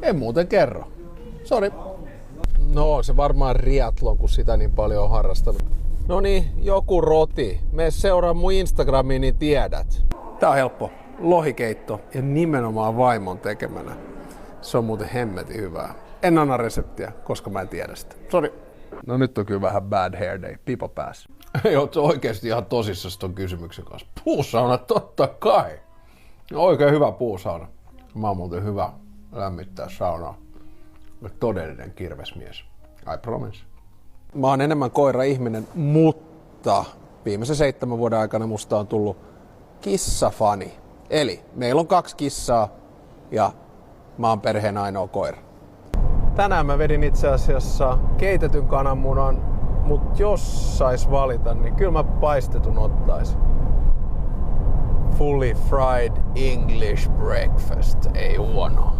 En muuten kerro. Sori. No, se varmaan riatlon, kun sitä niin paljon on harrastanut. No niin, joku roti. Mene seuraa mun Instagramiin, niin tiedät. Tää on helppo. Lohikeitto ja nimenomaan vaimon tekemänä. Se on muuten hemmetin hyvää. En anna reseptiä, koska mä en tiedä sitä. Sori. No nyt on kyllä vähän bad hair day. Pipo pääs. Oot sä oikeesti ihan tosissaan ton kysymyksen kanssa? Puusauna totta kai. Oikein hyvä puusauna. Mä oon muuten hyvä lämmittää saunaa. Todellinen kirvesmies. I promise. Mä oon enemmän koira-ihminen, mutta viimeisen 7 vuoden aikana musta on tullut kissafani. Eli meillä on 2 kissaa ja mä oon perheen ainoa koira. Tänään mä vedin itse asiassa keitetyn kananmunan, mut jos sais valita, niin kyllä mä paistetun ottaisin. Fully fried English breakfast, ei huono.